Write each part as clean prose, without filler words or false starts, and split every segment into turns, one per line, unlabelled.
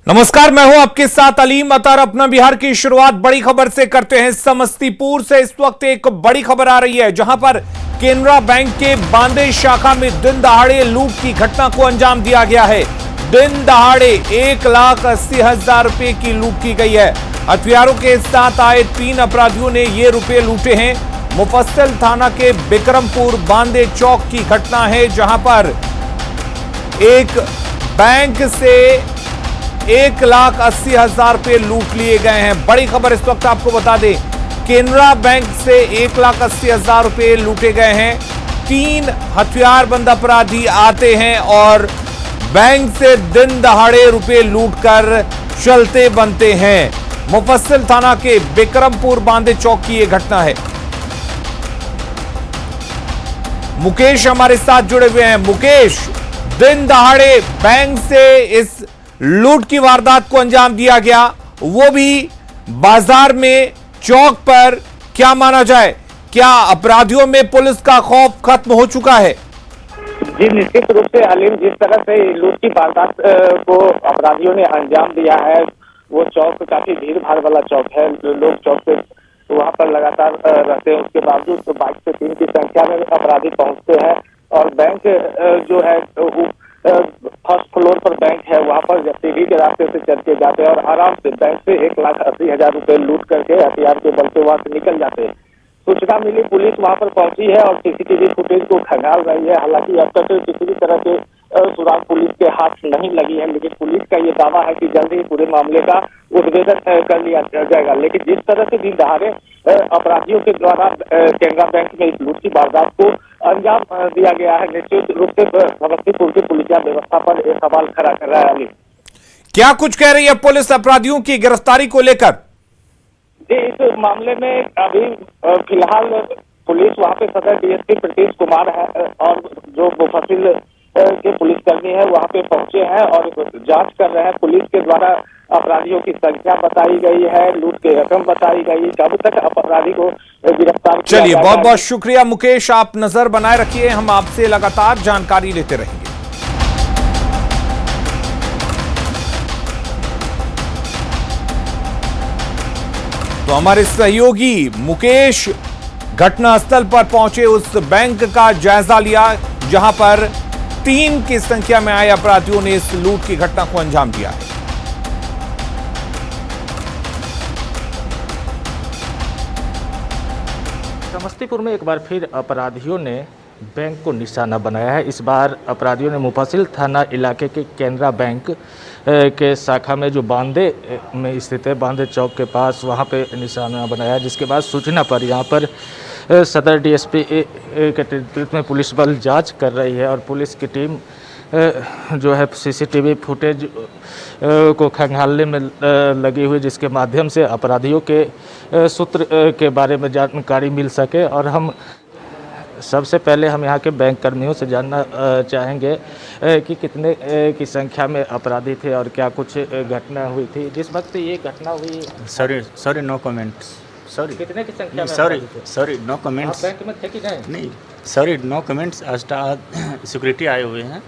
नमस्कार, मैं हूं आपके साथ अलीम अतर। अपना बिहार की शुरुआत बड़ी खबर से करते हैं। समस्तीपुर से इस वक्त एक बड़ी खबर आ रही है, जहां पर केनरा बैंक के बांदे शाखा में दिन दहाड़े लूट की घटना को अंजाम दिया गया है। दिन दहाड़े 1,80,000 रुपए की लूट की गई है। हथियारों के साथ आए 3 अपराधियों ने ये रुपए लूटे हैं। मुफस्सिल थाना के बिक्रमपुर बांदे चौक की घटना है, जहां पर एक बैंक से 1,80,000 रुपए लूट लिए गए हैं। बड़ी खबर इस वक्त आपको बता दें, केनरा बैंक से 1,80,000 रुपए लूटे गए हैं। 3 हथियारबंद अपराधी आते हैं और बैंक से दिन दहाड़े रुपए लूटकर चलते बनते हैं। मुफस्सिल थाना के बिक्रमपुर बांदे चौक की यह घटना है। मुकेश हमारे साथ जुड़े हुए हैं। मुकेश, दिन दहाड़े बैंक से इस लूट की वारदात को अंजाम दिया गया, वो भी बाजार में, चौक पर। क्या माना जाए, क्या अपराधियों में पुलिस का खौफ खत्म हो चुका है?
जी, निश्चित रूप से अलीम, जिस तरह से लूट की वारदात को अपराधियों ने अंजाम दिया है, वो चौक काफी भीड़ भाड़ वाला चौक है। लोग चौक पे वहां पर लगातार रहते हैं। उसके बावजूद तो 22 से 3 की संख्या में अपराधी पहुंचते हैं और बैंक जो है फर्स्ट फ्लोर पर बैंक है, वहां पर सीढ़ी के रास्ते से चल के जाते हैं और आराम से बैंक से 1,80,000 रुपए लूट करके हथियार के बल पे वहां से निकल जाते हैं। सूचना मिली, पुलिस वहां पर पहुंची है और सीसीटीवी फुटेज को खंगाल रही है। हालांकि अब तक किसी भी तरह के सुराग पुलिस के हाथ नहीं लगी है, लेकिन पुलिस का ये दावा है कि जल्द ही पूरे मामले का उद्भेदन कर लिया जाएगा। लेकिन जिस तरह से दिन दहाड़े अपराधियों के द्वारा केनरा बैंक में इस लूट की वारदात को अंजाम दिया गया है, निश्चित रूप से समस्तीपुर की पुलिसिया व्यवस्था पर एक सवाल खड़ा कर रहा है। अली,
क्या कुछ कह रही है पुलिस अपराधियों की गिरफ्तारी को लेकर?
जी, इस मामले में अभी फिलहाल पुलिस वहां पे सदर डीएसपी प्रतीश कुमार है और जो मुफस्सिल के पुलिसकर्मी है वहां पे पहुंचे हैं और जांच कर रहे हैं। पुलिस के द्वारा अपराधियों की संख्या बताई गई है, लूट की रकम बताई गई, कब तक अपराधी को गिरफ्तार किया।
चलिए, बहुत बहुत शुक्रिया मुकेश, आप नजर बनाए रखिए, हम आपसे लगातार जानकारी लेते रहेंगे। तो हमारे सहयोगी मुकेश घटनास्थल पर पहुंचे, उस बैंक का जायजा लिया जहां पर 3 की संख्या में आए अपराधियों ने इस लूट की घटना को अंजाम दिया है।
समस्तीपुर में एक बार फिर अपराधियों ने बैंक को निशाना बनाया है। इस बार अपराधियों ने मुफस्सिल थाना इलाके के केनरा बैंक के शाखा में जो बांदे में स्थित है, बांदे चौक के पास, वहां पे निशाना बनाया है। जिसके बाद सूचना पर यहां पर सदर डीएसपी के नेतृत्व में पुलिस बल जांच कर रही है और पुलिस की टीम जो है सीसीटीवी फुटेज को खंगालने में लगी हुई, जिसके माध्यम से अपराधियों के सूत्र के बारे में जानकारी मिल सके। और हम सबसे पहले यहाँ के बैंक कर्मियों से जानना चाहेंगे कि कितने की संख्या में अपराधी थे और क्या कुछ घटना हुई थी जिस वक्त ये घटना हुई।
Sorry no comments. सॉरी,
कितने की संख्या में?
Sorry no comments.
बैंक में थे कि नहीं?
Sorry no comments. सिक्योरिटी आए हुए हैं।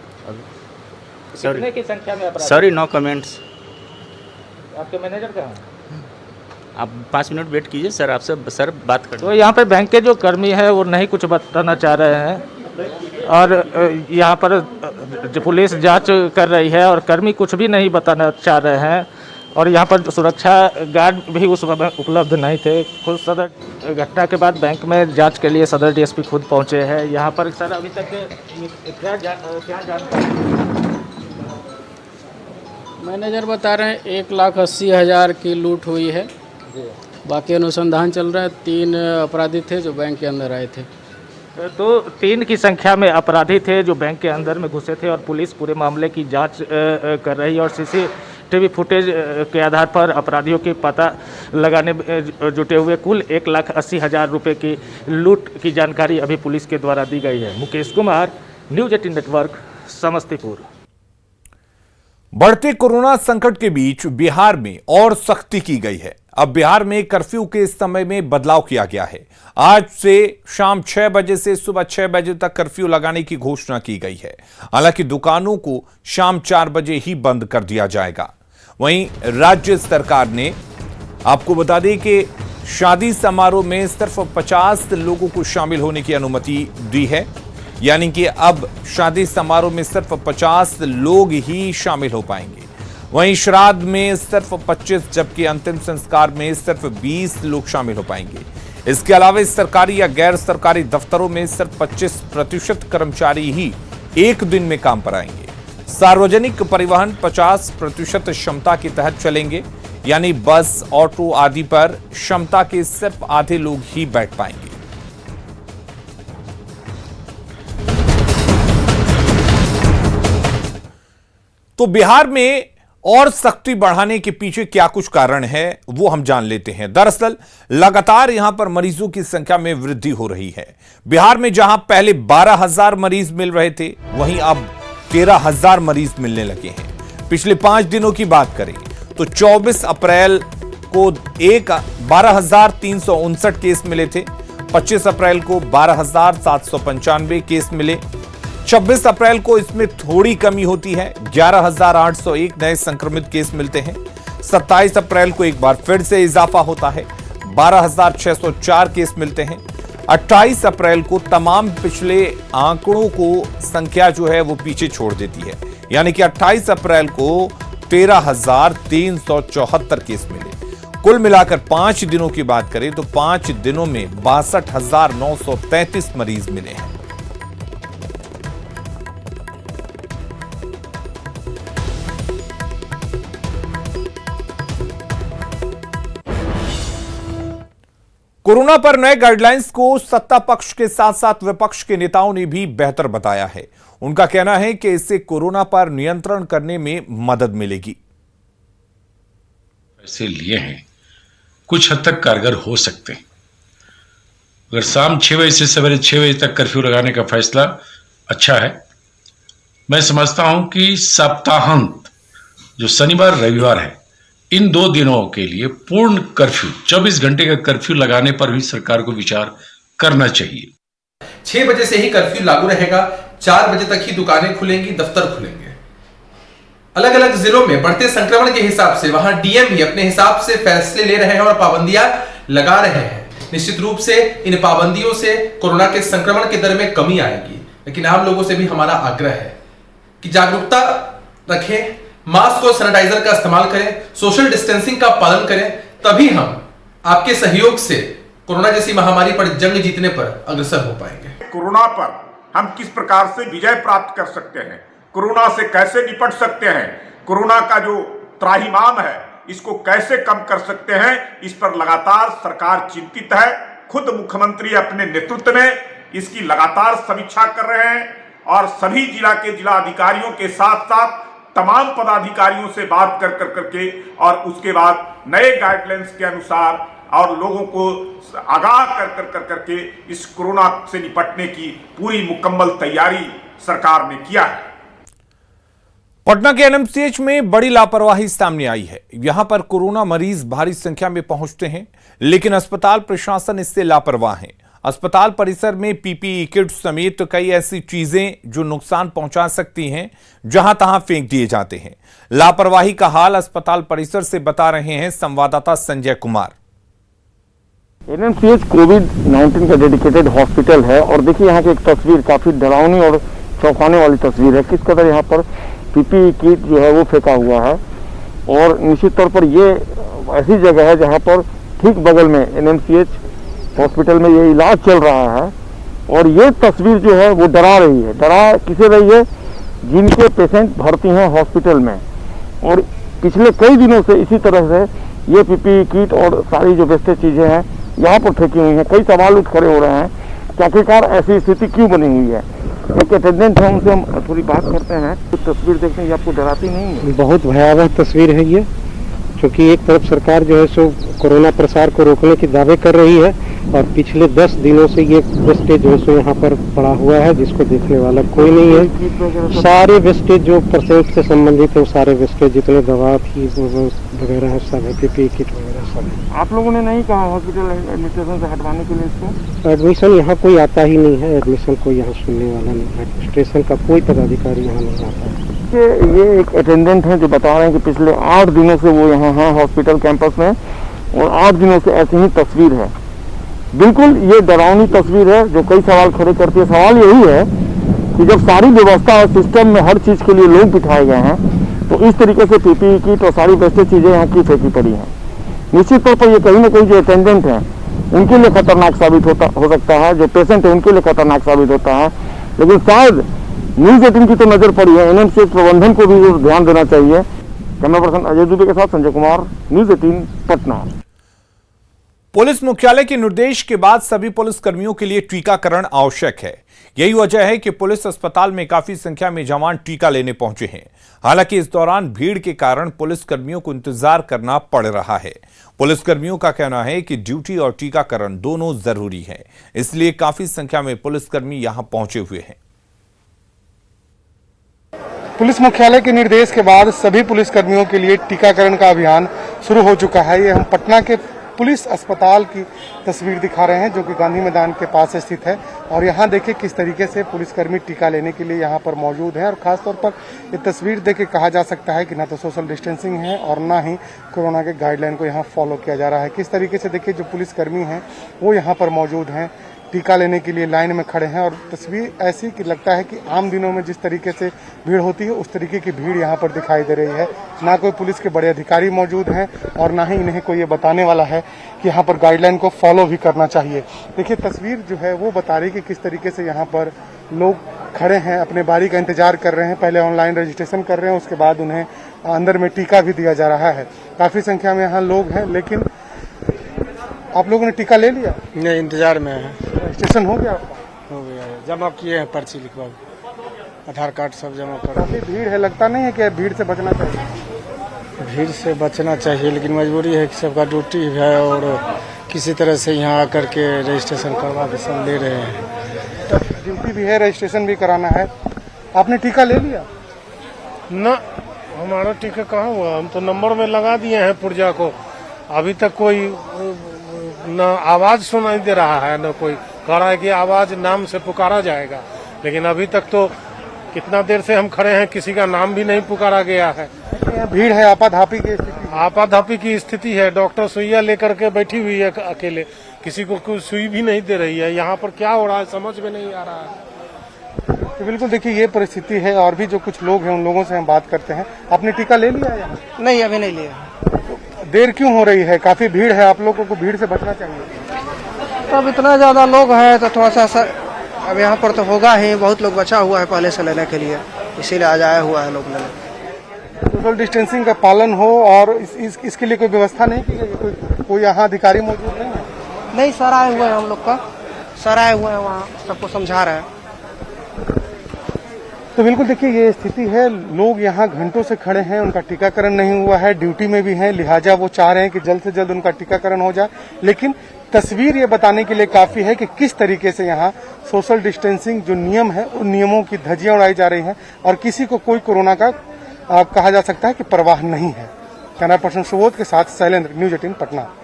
कितने की संख्या में अपराधी?
Sorry no comments.
आपके मैनेजर कहाँ हैं?
आप 5 मिनट वेट कीजिए सर, आपसे सर बात कर।
तो यहाँ पे बैंक के जो कर्मी है वो नहीं कुछ बताना चाह रहे हैं और यहाँ पर जो पुलिस जांच कर रही है और कर्मी कुछ भी नहीं बताना चाह रहे हैं और यहाँ पर सुरक्षा गार्ड भी उस समय उपलब्ध नहीं थे। खुद सदर घटना के बाद बैंक में जांच के लिए सदर डीएसपी खुद पहुँचे हैं यहाँ पर। सर, अभी तक क्या जानकारी?
मैनेजर बता रहे हैं 1,80,000 की लूट हुई है। बाकी अनुसंधान चल रहा है। 3 अपराधी थे जो बैंक के अंदर आए थे।
तो 3 की संख्या में अपराधी थे जो बैंक के अंदर में घुसे थे और पुलिस पूरे मामले की जांच कर रही है और सीसीटीवी फुटेज के आधार पर अपराधियों के पता लगाने में जुटे हुए। कुल 1,80,000 रुपये की लूट की जानकारी अभी पुलिस के द्वारा दी गई है। Mukesh Kumar, news 18 network, Samastipur.
बढ़ते कोरोना संकट के बीच बिहार में और सख्ती की गई है। अब बिहार में कर्फ्यू के समय में बदलाव किया गया है। आज से शाम 6 बजे से सुबह 6 बजे तक कर्फ्यू लगाने की घोषणा की गई है। हालांकि दुकानों को शाम 4 बजे ही बंद कर दिया जाएगा। वहीं राज्य सरकार ने आपको बता दें कि शादी समारोह में सिर्फ 50 लोगों को शामिल होने की अनुमति दी है, यानी कि अब शादी समारोह में सिर्फ 50 लोग ही शामिल हो पाएंगे। वहीं श्राद्ध में सिर्फ 25, जबकि अंतिम संस्कार में सिर्फ 20 लोग शामिल हो पाएंगे। इसके अलावा सरकारी या गैर सरकारी दफ्तरों में सिर्फ 25% कर्मचारी ही एक दिन में काम पर आएंगे। सार्वजनिक परिवहन 50% क्षमता के तहत चलेंगे, यानी बस, ऑटो आदि पर क्षमता के सिर्फ आधे लोग ही बैठ पाएंगे। तो बिहार में और सख्ती बढ़ाने के पीछे क्या कुछ कारण है वो हम जान लेते हैं। दरअसल लगातार यहां पर मरीजों की संख्या में वृद्धि हो रही है। बिहार में जहां पहले 12,000 मरीज मिल रहे थे, वहीं अब 13,000 मरीज मिलने लगे हैं। पिछले 5 दिनों की बात करें तो 24 अप्रैल को 12,359 केस मिले थे। 25 अप्रैल को 12,795 केस मिले। 26 अप्रैल को इसमें थोड़ी कमी होती है, 11,801 नए संक्रमित केस मिलते हैं। 27 अप्रैल को एक बार फिर से इजाफा होता है, 12,604 केस मिलते हैं। 28 अप्रैल को तमाम पिछले आंकड़ों को संख्या जो है वो पीछे छोड़ देती है, यानी कि 28 अप्रैल को 13,374 केस मिले। कुल मिलाकर 5 दिनों की बात करें तो 5 दिनों में 62,933 मरीज मिले हैं। कोरोना पर नए गाइडलाइंस को सत्ता पक्ष के साथ साथ विपक्ष के नेताओं ने भी बेहतर बताया है। उनका कहना है कि इससे कोरोना पर नियंत्रण करने में मदद मिलेगी।
ऐसे लिए हैं कुछ हद तक कारगर हो सकते हैं। अगर शाम 6 बजे से सवेरे 6 बजे तक कर्फ्यू लगाने का फैसला अच्छा है। मैं समझता हूं कि सप्ताहांत जो शनिवार रविवार है, इन 2 दिनों के लिए पूर्ण कर्फ्यू 24 घंटे का कर्फ्यू लगाने पर भी सरकार को विचार करना चाहिए।
6 बजे से ही कर्फ्यू लागू रहेगा, 4 बजे तक ही दुकानें खुलेंगी, दफ्तर खुलेंगे। अलग अलग जिलों में बढ़ते संक्रमण के हिसाब से वहां डीएम भी अपने हिसाब से फैसले ले रहे हैं और पाबंदियां लगा रहे हैं। निश्चित रूप से इन पाबंदियों से कोरोना के संक्रमण के दर में कमी आएगी, लेकिन आम लोगों से भी हमारा आग्रह है कि जागरूकता रखें, मास्क और सैनिटाइजर का इस्तेमाल करें, सोशल डिस्टेंसिंग का पालन करें, तभी हम आपके सहयोग से कोरोना जैसी महामारी पर जंग जीतने पर अग्रसर हो पाएंगे।
कोरोना पर हम किस प्रकार से विजय प्राप्त कर सकते हैं, कोरोना से कैसे निपट सकते हैं, कोरोना का जो त्राहिमाम है इसको कैसे कम कर सकते हैं, इस पर लगातार सरकार चिंतित है। खुद मुख्यमंत्री अपने नेतृत्व में इसकी लगातार समीक्षा कर रहे हैं और सभी जिला के जिला अधिकारियों के साथ साथ तमाम पदाधिकारियों से बात करके और उसके बाद नए गाइडलाइंस के अनुसार और लोगों को आगाह करके इस कोरोना से निपटने की पूरी मुकम्मल तैयारी सरकार ने किया है।
पटना के एनएमसीएच में बड़ी लापरवाही सामने आई है। यहां पर कोरोना मरीज भारी संख्या में पहुंचते हैं, लेकिन अस्पताल प्रशासन इससे लापरवाह है। अस्पताल परिसर में पीपीई किट समेत कई ऐसी चीजें जो नुकसान पहुंचा सकती हैं, जहां तहां फेंक दिए जाते हैं। लापरवाही का हाल अस्पताल परिसर से बता रहे हैं संवाददाता संजय कुमार।
एनएमसीएच कोविड-19 का डेडिकेटेड हॉस्पिटल है और देखिए यहाँ की एक तस्वीर काफी डरावनी और चौंकाने वाली तस्वीर है। किस कदर यहाँ पर पीपीई किट जो है वो फेंका हुआ है और निश्चित तौर पर ये ऐसी जगह है जहाँ पर ठीक बगल में एनएमसीएच हॉस्पिटल में ये इलाज चल रहा है और ये तस्वीर जो है वो डरा रही है। डरा किसे रही है? जिनके पेशेंट भर्ती हैं हॉस्पिटल में, और पिछले कई दिनों से इसी तरह से ये पीपीई किट और सारी जो वेस्टेज चीजें हैं यहाँ पर फेंकी हुई हैं। कई सवाल उठ खड़े हो रहे हैं कि आखिरकार ऐसी स्थिति क्यों बनी हुई है। एक अटेंडेंट है, उनसे हम थोड़ी बात करते हैं। तो तस्वीर देखने ये आपको डराती नहीं है?
बहुत भयावह तस्वीर है ये, क्योंकि एक तरफ सरकार जो है सो कोरोना प्रसार को रोकने के दावे कर रही है और पिछले 10 दिनों से ये वेस्टेज जो है सो यहाँ पर पड़ा हुआ है, जिसको देखने वाला कोई नहीं है। सारे वेस्टेज जो पेशेंट से संबंधित है, वो सारे वेस्टेज जितने दवा थी वगैरह है सब है, पीपीई किट वगैरह सब है।
आप लोगों ने नहीं कहा हॉस्पिटल एडमिनिस्ट्रेशन से हटवाने के लिए इसको?
एडमिशन यहाँ कोई आता ही नहीं है, एडमिशन कोई यहाँ सुनने वाला नहीं है। एडमिनिस्ट्रेशन का कोई पदाधिकारी यहाँ नहीं आता है।
ये एक अटेंडेंट हैं जो बता रहे हैं कि पिछले 8 दिनों से वो यहाँ हैं हॉस्पिटल कैंपस में, और 8 दिनों से ऐसी ही तस्वीर है। बिल्कुल ये डरावनी तस्वीर है जो कई सवाल खड़े करती है। सवाल यही है कि जब सारी व्यवस्था और सिस्टम में हर चीज़ के लिए लोग बिठाए गए हैं, तो इस तरीके से पीपीई किट और सारी बेस्टेड चीज़ें यहाँ की फेंकी पड़ी हैं। निश्चित तौर पर ये कहीं ना कहीं जो अटेंडेंट हैं उनके लिए खतरनाक साबित हो सकता है, जो पेशेंट है उनके लिए खतरनाक साबित होता है। लेकिन शायद न्यूज़ 18 की तो नज़र पड़ी है, एनएमसीएच प्रबंधन को भी ध्यान देना चाहिए। कैमरा पर्सन अजय दुबे के साथ संजय कुमार, न्यूज़ 18 पटना।
पुलिस मुख्यालय के निर्देश के बाद सभी पुलिस कर्मियों के लिए टीकाकरण आवश्यक है। यही वजह है कि पुलिस अस्पताल में काफी संख्या में जवान टीका लेने पहुंचे हैं। हालांकि इस दौरान भीड़ के कारण पुलिस कर्मियों को इंतजार करना पड़ रहा है। पुलिस कर्मियों का कहना है कि ड्यूटी और टीकाकरण दोनों जरूरी है, इसलिए काफी संख्या में पुलिसकर्मी यहां पहुंचे हुए हैं।
पुलिस मुख्यालय के निर्देश के बाद सभी पुलिसकर्मियों के लिए टीकाकरण का अभियान शुरू हो चुका है। ये हम पटना के पुलिस अस्पताल की तस्वीर दिखा रहे हैं जो कि गांधी मैदान के पास स्थित है, और यहाँ देखिए किस तरीके से पुलिसकर्मी टीका लेने के लिए यहाँ पर मौजूद हैं। और खासतौर पर ये तस्वीर देख के कहा जा सकता है कि ना तो सोशल डिस्टेंसिंग है और ना ही कोरोना के गाइडलाइन को यहाँ फॉलो किया जा रहा है। किस तरीके से देखिए जो पुलिसकर्मी हैं वो यहाँ पर मौजूद हैं, टीका लेने के लिए लाइन में खड़े हैं। और तस्वीर ऐसी कि लगता है कि आम दिनों में जिस तरीके से भीड़ होती है उस तरीके की भीड़ यहाँ पर दिखाई दे रही है। ना कोई पुलिस के बड़े अधिकारी मौजूद हैं और ना ही इन्हें कोई ये बताने वाला है कि यहाँ पर गाइडलाइन को फॉलो भी करना चाहिए। देखिए तस्वीर जो है वो बता रही है कि किस तरीके से यहाँ पर लोग खड़े हैं, अपने बारी का इंतजार कर रहे हैं। पहले ऑनलाइन रजिस्ट्रेशन कर रहे हैं, उसके बाद उन्हें अंदर में टीका भी दिया जा रहा है। काफ़ी संख्या में यहाँ लोग हैं। लेकिन आप लोगों ने टीका ले लिया?
नहीं, इंतजार में है।
रजिस्ट्रेशन हो गया आपका?
हो गया है, जमा किए हैं, पर्ची लिखवा, आधार कार्ड सब जमा कर।
काफ़ी भीड़ है, लगता नहीं है कि भीड़ से बचना चाहिए?
भीड़ से बचना चाहिए, लेकिन मजबूरी है कि सबका ड्यूटी है और किसी तरह से यहाँ आकर के रजिस्ट्रेशन करवा के सब ले रहे हैं।
ड्यूटी भी है, रजिस्ट्रेशन भी कराना है। आपने टीका ले लिया?
ना, हमारा टीका कहाँ हुआ, हम तो नंबर में लगा दिए हैं पुर्जा को। अभी तक कोई न आवाज सुनाई दे रहा है, न कोई कह रहा है कि आवाज नाम से पुकारा जाएगा, लेकिन अभी तक तो कितना देर से हम खड़े हैं, किसी का नाम भी नहीं पुकारा गया है।
भीड़ है, आपाधापी की स्थिति,
आपाधापी की स्थिति है। डॉक्टर सुइया लेकर के बैठी हुई है अकेले, किसी को कोई सुई भी नहीं दे रही है। यहाँ पर क्या हो रहा है समझ में नहीं आ रहा है।
तो बिल्कुल देखिए ये परिस्थिति है। और भी जो कुछ लोग हैं उन लोगों से हम बात करते हैं। आपने टीका ले लिया है यहाँ?
नहीं, अभी नहीं लिया।
देर क्यों हो रही है? काफी भीड़ है, आप लोगों को भीड़ से बचना चाहिए।
तो अब इतना ज्यादा लोग हैं तो थोड़ा सा अब यहाँ पर तो होगा ही। बहुत लोग बचा हुआ है पहले से लेने के लिए, इसीलिए आज आया हुआ है लोग लेने।
सोशल डिस्टेंसिंग का पालन हो और इसके लिए कोई व्यवस्था नहीं की गई? कोई यहाँ अधिकारी मौजूद नहीं है?
नहीं, सर आए हुए हैं, हम लोग का सर आए हुए हैं, वहाँ सबको समझा रहे हैं।
तो बिल्कुल देखिए ये स्थिति है। लोग यहाँ घंटों से खड़े हैं, उनका टीकाकरण नहीं हुआ है, ड्यूटी में भी हैं, लिहाजा वो चाह रहे हैं कि जल्द से जल्द उनका टीकाकरण हो जाए। लेकिन तस्वीर ये बताने के लिए काफी है कि किस तरीके से यहाँ सोशल डिस्टेंसिंग जो नियम है उन नियमों की धज्जियां उड़ाई जा रही हैं और किसी को कोई कोरोना का कहा जा सकता है कि परवाह नहीं है। कैमरा पर्सन सुबोध के साथ शैलेंद्र, न्यूज़ 18 पटना।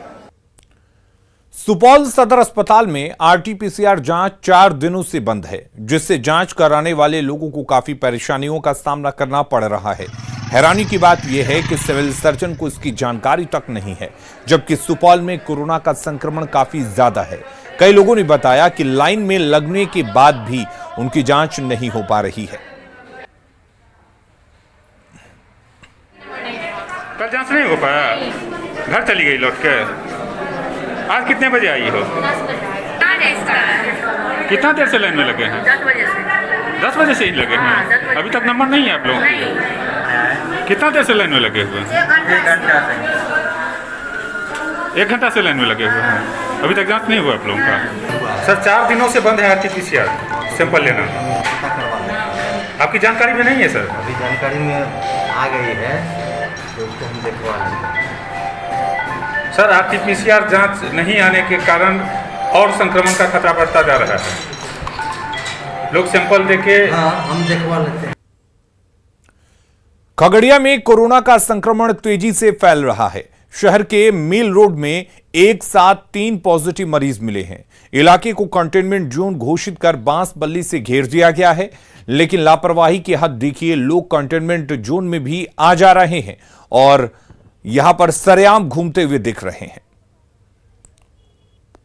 सुपौल सदर अस्पताल में आरटीपीसीआर जांच 4 दिनों से बंद है, जिससे जांच कराने वाले लोगों को काफी परेशानियों का सामना करना पड़ रहा है। हैरानी की बात यह है कि सिविल सर्जन को इसकी जानकारी तक नहीं है, जबकि सुपौल में कोरोना का संक्रमण काफी ज्यादा है। कई लोगों ने बताया कि लाइन में लगने के बाद भी उनकी जांच नहीं हो पा रही है।
कल जांच नहीं हो पाया, घर चली गई लौट के। आज कितने बजे आई हो?
10 बजे।
कितना देर से लाइन में लगे हैं?
10 बजे से।
10 बजे से ही लगे हैं? अभी तक नंबर नहीं है आप लोगों को? कितना देर से लाइन में लगे हुए हैं? 1 घंटा से लाइन में लगे हुए हैं। अभी तक जांच नहीं हुआ आप लोगों का? सर 4 दिनों से बंद है आरटीपीसीआर सैंपल लेना। आपकी जानकारी में नहीं है सर?
अभी जानकारी में आ गई है तो उसको हम देखवा लेंगे।
सर आरटीपीसीआर जांच नहीं आने के कारण और संक्रमण का खतरा बढ़ता जा रहा है। लोग सैंपल देके
हम देखवा लेते हैं।
खगड़िया में कोरोना का संक्रमण तेजी से फैल रहा है। शहर के मिल रोड में एक साथ 3 पॉजिटिव मरीज मिले हैं। इलाके को कंटेनमेंट जोन घोषित कर बांस बल्ली से घेर दिया गया है, लेकिन लापरवाही की हद देखिए, लोग कंटेनमेंट जोन में भी आ जा रहे हैं और यहां पर सरेआम घूमते हुए दिख रहे हैं।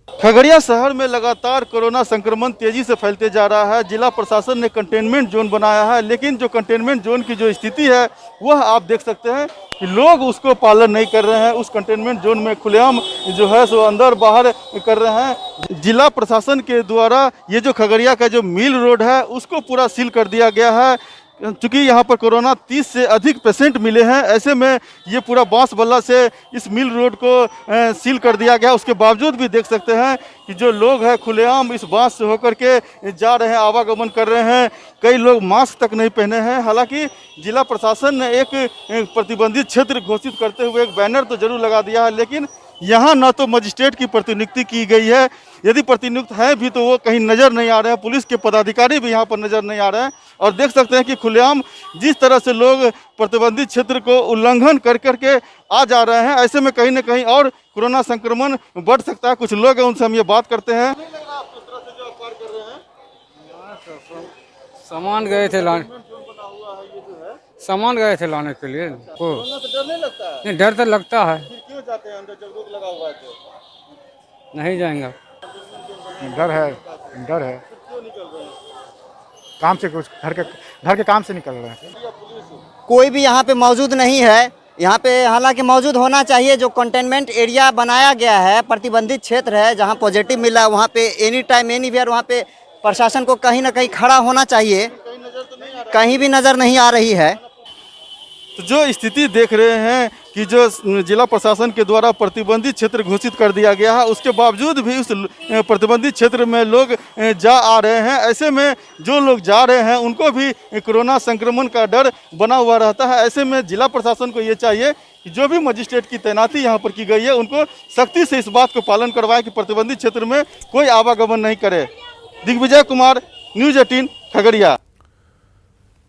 खगड़िया शहर में लगातार कोरोना संक्रमण तेजी से फैलते जा रहा है। जिला प्रशासन ने कंटेनमेंट जोन बनाया है, लेकिन जो कंटेनमेंट जोन की जो स्थिति है वह आप देख सकते हैं कि लोग उसको पालन नहीं कर रहे हैं। उस कंटेनमेंट जोन में खुलेआम जो है सो अंदर बाहर कर रहे हैं। जिला प्रशासन के द्वारा ये जो खगड़िया का जो मिल रोड है उसको पूरा सील कर दिया गया है, चूँकि यहाँ पर कोरोना 30 से अधिक पेशेंट मिले हैं। ऐसे में ये पूरा बांस बल्ला से इस मिल रोड को सील कर दिया गया। उसके बावजूद भी देख सकते हैं कि जो लोग हैं खुलेआम इस बांस से होकर के जा रहे हैं, आवागमन कर रहे हैं। कई लोग मास्क तक नहीं पहने हैं। हालांकि जिला प्रशासन ने एक प्रतिबंधित क्षेत्र घोषित करते हुए एक बैनर तो जरूर लगा दिया है, लेकिन यहाँ न तो मजिस्ट्रेट की प्रतिनियुक्ति की गई है, यदि प्रतिनियुक्त है भी तो वो कहीं नज़र नहीं आ रहे हैं। पुलिस के पदाधिकारी भी यहाँ पर नज़र नहीं आ रहे हैं और देख सकते हैं कि खुलेआम जिस तरह से लोग प्रतिबंधित क्षेत्र को उल्लंघन कर करके आ जा रहे हैं, ऐसे में कहीं ना कहीं और कोरोना संक्रमण बढ़ सकता है। कुछ लोग हैं, उनसे हम ये बात करते हैं।
सामान गए थे लाने के लिए को
डर नहीं लगता है?
नहीं, डर तो लगता है।
क्यों जाते हैं अंदर जब रोक लगा हुआ है तो?
नहीं जाएंगे।
डर है
क्यों निकल रहे हैं?
काम से, कुछ घर के काम से निकल रहे हैं।
कोई भी यहाँ पे मौजूद नहीं है। यहाँ पे हालांकि मौजूद होना चाहिए। जो कंटेनमेंट एरिया बनाया गया है, प्रतिबंधित क्षेत्र है, जहाँ पॉजिटिव मिला वहाँ पे एनी टाइम एनीवेयर वहाँ पे प्रशासन को कहीं ना कहीं खड़ा होना चाहिए। कहीं भी नज़र नहीं आ रही है।
तो जो स्थिति देख रहे हैं कि जो जिला प्रशासन के द्वारा प्रतिबंधित क्षेत्र घोषित कर दिया गया है, उसके बावजूद भी उस प्रतिबंधित क्षेत्र में लोग जा आ रहे हैं। ऐसे में जो लोग जा रहे हैं उनको भी कोरोना संक्रमण का डर बना हुआ रहता है। ऐसे में जिला प्रशासन को ये चाहिए कि जो भी मजिस्ट्रेट की तैनाती यहाँ पर की गई है उनको सख्ती से इस बात को पालन करवाए कि प्रतिबंधित क्षेत्र में कोई आवागमन नहीं करे। दिग्विजय कुमार, न्यूज़ 18 खगड़िया।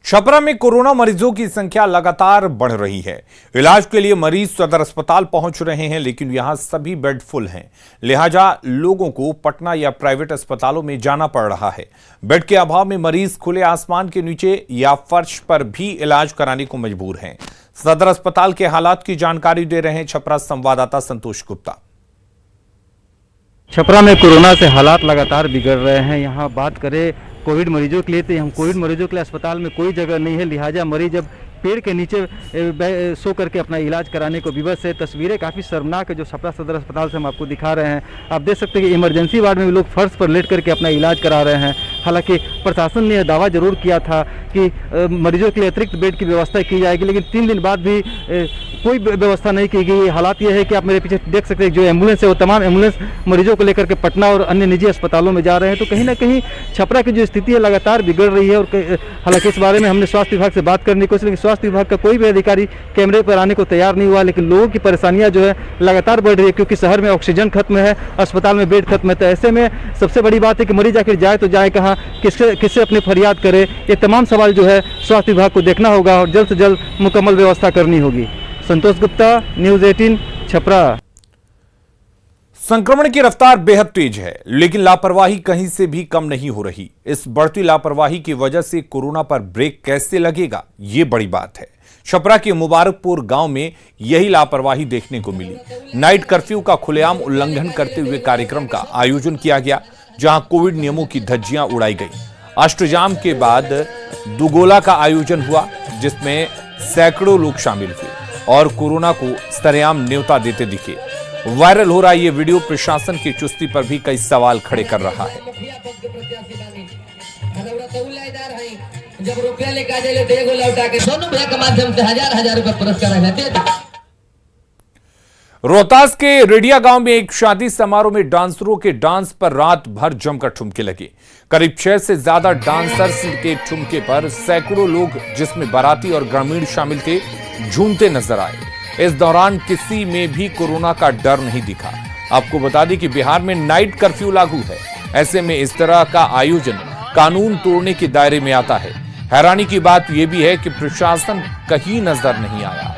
छपरा में कोरोना मरीजों की संख्या लगातार बढ़ रही है। इलाज के लिए मरीज सदर अस्पताल पहुंच रहे हैं, लेकिन यहां सभी बेड फुल हैं। लिहाजा लोगों को पटना या प्राइवेट अस्पतालों में जाना पड़ रहा है। बेड के अभाव में मरीज खुले आसमान के नीचे या फर्श पर भी इलाज कराने को मजबूर हैं। सदर अस्पताल के हालात की जानकारी दे रहे हैं छपरा संवाददाता संतोष गुप्ता।
छपरा में कोरोना से हालात लगातार बिगड़ रहे हैं। यहाँ बात करें कोविड मरीजों के लिए तो हम कोविड मरीजों के लिए अस्पताल में कोई जगह नहीं है। लिहाजा मरीज अब पेड़ के नीचे सो करके अपना इलाज कराने को विवश है। तस्वीरें काफ़ी शर्मनाक है जो छपरा सदर अस्पताल से हम आपको दिखा रहे हैं। आप देख सकते हैं कि इमरजेंसी वार्ड में भी लोग फर्श पर लेट करके अपना इलाज करा रहे हैं। हालांकि प्रशासन ने यह दावा जरूर किया था कि मरीजों के लिए अतिरिक्त बेड की व्यवस्था की जाएगी, लेकिन 3 दिन बाद भी कोई व्यवस्था नहीं की गई। हालात यह है कि आप मेरे पीछे देख सकते हैं जो एम्बुलेंस है वो तमाम एम्बुलेंस मरीजों को लेकर के पटना और अन्य निजी अस्पतालों में जा रहे हैं। तो कहीं ना कहीं छपरा की जो स्थिति है लगातार बिगड़ रही है। और हालांकि इस बारे में हमने स्वास्थ्य विभाग से बात करने की कोशिश, लेकिन स्वास्थ्य विभाग का कोई भी अधिकारी कैमरे पर आने को तैयार नहीं हुआ। लेकिन लोगों की परेशानियां जो है लगातार बढ़ रही है, क्योंकि शहर में ऑक्सीजन खत्म है, अस्पताल में बेड खत्म है। तो ऐसे में सबसे बड़ी बात है कि मरीज आखिर जाए तो जाए कहाँ, किससे अपनी फरियाद करे, ये तमाम सवाल जो है स्वास्थ्य विभाग को देखना होगा और जल्द से जल्द मुकम्मल व्यवस्था करनी होगी। संतोष गुप्ता, न्यूज़ 18 छपरा।
संक्रमण की रफ्तार बेहद तेज है, लेकिन लापरवाही कहीं से भी कम नहीं हो रही। इस बढ़ती लापरवाही की वजह से कोरोना पर ब्रेक कैसे लगेगा, ये बड़ी बात है। छपरा के मुबारकपुर गांव में यही लापरवाही देखने को मिली। नाइट कर्फ्यू का खुलेआम उल्लंघन करते हुए कार्यक्रम का आयोजन किया गया, जहां कोविड नियमों की धज्जियां उड़ाई गई। अष्टजाम के बाद दुगोला का आयोजन हुआ, जिसमें सैकड़ों लोग शामिल हुए और कोरोना को सरेआम न्योता देते दिखे। वायरल हो रहा ये वीडियो प्रशासन की चुस्ती पर भी कई सवाल खड़े कर रहा है। जब रुपया लेकर सोनू भैया के माध्यम से हजार रुपए पुरस्कार। रोहतास के रेडिया गांव में एक शादी समारोह में डांसरों के डांस पर रात भर जमकर ठुमके लगे। करीब 6 से ज्यादा डांसर्स के ठुमके पर सैकड़ों लोग, जिसमें बाराती और ग्रामीण शामिल थे, झूमते नजर आए। इस दौरान किसी में भी कोरोना का डर नहीं दिखा। आपको बता दें कि बिहार में नाइट कर्फ्यू लागू है। ऐसे में इस तरह का आयोजन कानून तोड़ने के दायरे में आता है। हैरानी की बात यह भी है कि प्रशासन कहीं नजर नहीं आया।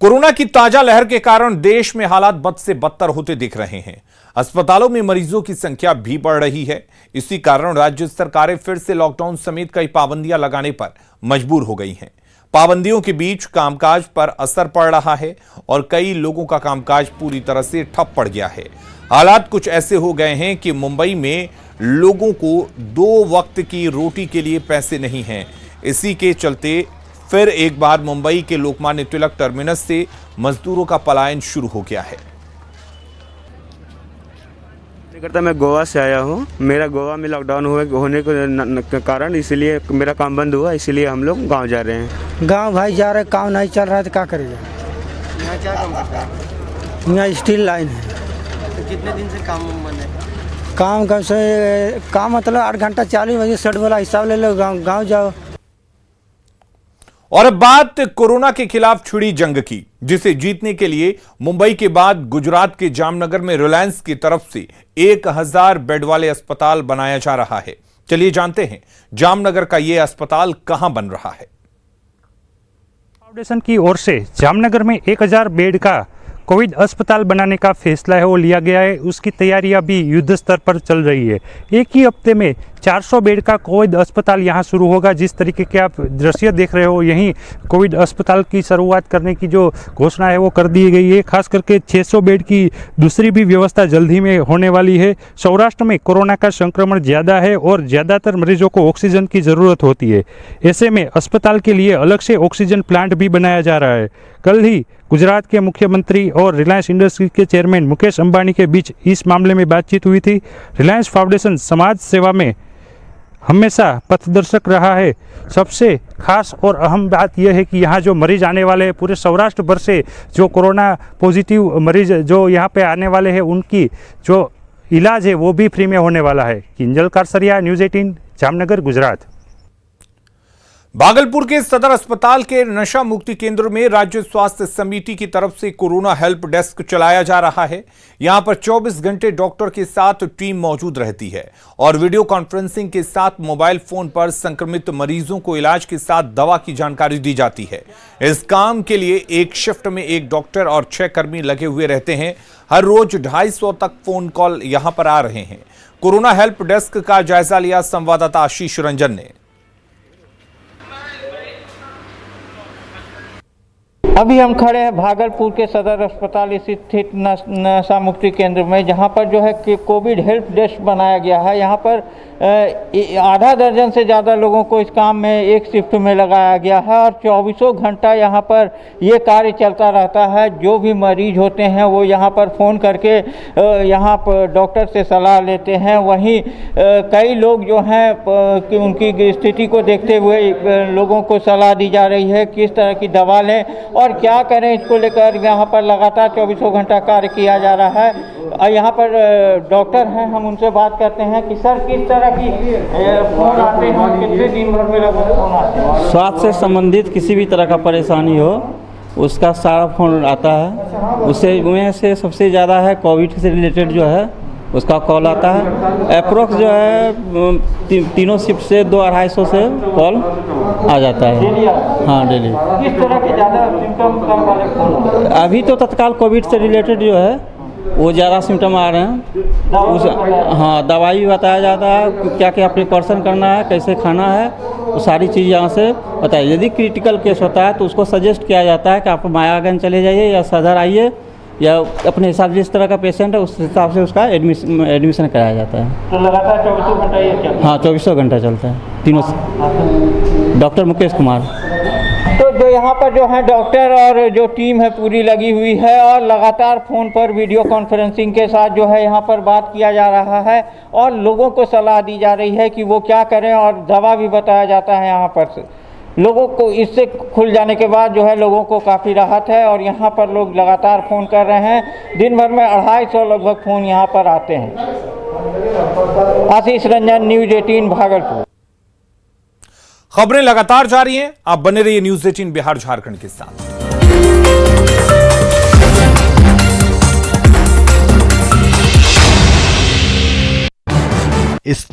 कोरोना की ताजा लहर के कारण देश में हालात बद से बदतर होते दिख रहे हैं। अस्पतालों में मरीजों की संख्या भी बढ़ रही है। इसी कारण राज्य सरकारें फिर से लॉकडाउन समेत कई पाबंदियां लगाने पर मजबूर हो गई हैं। पाबंदियों के बीच कामकाज पर असर पड़ रहा है और कई लोगों का कामकाज पूरी तरह से ठप पड़ गया है। हालात कुछ ऐसे हो गए हैं कि मुंबई में लोगों को 2 वक्त की रोटी के लिए पैसे नहीं हैं। इसी के चलते फिर एक बार मुंबई के लोकमान्य तिलक टर्मिनस से मजदूरों का पलायन शुरू हो गया है।
मैं गोवा से आया हूँ। मेरा गोवा में लॉकडाउन होने के कारण इसलिए मेरा काम बंद हुआ, इसलिए हम लोग गांव जा रहे हैं।
गांव भाई जा रहे, काम नहीं चल रहा है तो क्या करेगा।
यहाँ क्या काम करता है?
यहाँ स्टील लाइन है।
तो कितने दिन से काम बंद है?
काम मतलब 8 घंटा 40 बजे सेट वाला हिसाब ले लो, गाँव जाओ।
और अब बात कोरोना के खिलाफ छिड़ी जंग की, जिसे जीतने के लिए मुंबई के बाद गुजरात के जामनगर में रिलायंस की तरफ से 1000 बेड वाले अस्पताल बनाया जा रहा है। चलिए जानते हैं जामनगर का यह अस्पताल कहां बन रहा है।
फाउंडेशन की ओर से जामनगर में 1000 बेड का कोविड अस्पताल बनाने का फैसला है वो लिया गया है। उसकी तैयारियां भी युद्ध स्तर पर चल रही है। एक ही हफ्ते में 400 बेड का कोविड अस्पताल यहां शुरू होगा। जिस तरीके के आप दृश्य देख रहे हो, यहीं कोविड अस्पताल की शुरुआत करने की जो घोषणा है वो कर दी गई है। खास करके 600 बेड की दूसरी भी व्यवस्था जल्द ही में होने वाली है। सौराष्ट्र में कोरोना का संक्रमण ज़्यादा है और ज़्यादातर मरीजों को ऑक्सीजन की ज़रूरत होती है। ऐसे में अस्पताल के लिए अलग से ऑक्सीजन प्लांट भी बनाया जा रहा है। कल ही गुजरात के मुख्यमंत्री और रिलायंस इंडस्ट्रीज के चेयरमैन मुकेश अंबानी के बीच इस मामले में बातचीत हुई थी। रिलायंस फाउंडेशन समाज सेवा में हमेशा पथदर्शक रहा है। सबसे खास और अहम बात यह है कि यहाँ जो मरीज आने वाले हैं, पूरे सौराष्ट्र भर से जो कोरोना पॉजिटिव मरीज जो यहाँ पे आने वाले हैं, उनकी जो इलाज है वो भी फ्री में होने वाला है। किंजल कारसरिया, न्यूज़ 18, जामनगर, गुजरात।
भागलपुर के सदर अस्पताल के नशा मुक्ति केंद्र में राज्य स्वास्थ्य समिति की तरफ से कोरोना हेल्प डेस्क चलाया जा रहा है। यहां पर 24 घंटे डॉक्टर के साथ टीम मौजूद रहती है और वीडियो कॉन्फ्रेंसिंग के साथ मोबाइल फोन पर संक्रमित मरीजों को इलाज के साथ दवा की जानकारी दी जाती है। इस काम के लिए एक शिफ्ट में 1 डॉक्टर और 6 कर्मी लगे हुए रहते हैं। हर रोज 250 तक फोन कॉल यहां पर आ रहे हैं। कोरोना हेल्प डेस्क का जायजा लिया संवाददाता आशीष रंजन ने।
अभी हम खड़े हैं भागलपुर के सदर अस्पताल स्थित नशा मुक्ति केंद्र में, जहां पर जो है कि कोविड हेल्प डेस्क बनाया गया है। यहां पर आधा दर्जन से ज़्यादा लोगों को इस काम में एक शिफ्ट में लगाया गया है और 24 घंटा यहां पर ये कार्य चलता रहता है। जो भी मरीज होते हैं वो यहां पर फ़ोन करके यहां पर डॉक्टर से सलाह लेते हैं। वहीं कई लोग जो हैं कि उनकी स्थिति को देखते हुए लोगों को सलाह दी जा रही है किस तरह की दवा लें और क्या करें। इसको लेकर यहाँ पर लगातार 24 घंटा कार्य किया जा रहा है। यहाँ पर डॉक्टर हैं, हम उनसे बात करते हैं कि सर किस तरह की फोन आते हैं, कितने दिन भर में लगभग फोन आते हैं?
स्वास्थ्य से संबंधित किसी भी तरह का परेशानी हो उसका सारा फोन आता है। उससे में से सबसे ज़्यादा है कोविड से रिलेटेड जो है उसका कॉल आता है। अप्रोक्स जो है तीनों शिफ्ट से 200-250 से कॉल आ जाता है। हाँ, डेली।
किस तरह के ज़्यादा सिम्टम वाले फोन?
अभी तो तत्काल कोविड से रिलेटेड जो है वो ज़्यादा सिम्टम आ रहे हैं। हाँ, दवाई भी बताया जाता है, क्या क्या प्रिकॉशन करना है, कैसे खाना है, वो सारी चीज़ यहाँ से बताइए। यदि क्रिटिकल केस होता है तो उसको सजेस्ट किया जाता है कि आप मायागंज चले जाइए या सदर आइए या अपने हिसाब से जिस तरह का पेशेंट है उस हिसाब से उसका एडमिशन कराया जाता है।
तो लगातार 24 घंटा ये चलता है?
हाँ, 24 घंटा चलता है तीनों से। डॉक्टर मुकेश कुमार।
तो जो यहाँ पर जो है डॉक्टर और जो टीम है पूरी लगी हुई है और लगातार फ़ोन पर वीडियो कॉन्फ्रेंसिंग के साथ जो है यहाँ पर बात किया जा रहा है और लोगों को सलाह दी जा रही है कि वो क्या करें और दवा भी बताया जाता है। यहाँ पर लोगों को इससे खुल जाने के बाद जो है लोगों को काफ़ी राहत है और यहाँ पर लोग लगातार फ़ोन कर रहे हैं। दिन भर में 250 लगभग फ़ोन यहाँ पर आते हैं। आशीष रंजन, न्यूज़ 18, भागलपुर।
खबरें लगातार जारी हैं, आप बने रहिए न्यूज़ 18 बिहार झारखंड के साथ।
इस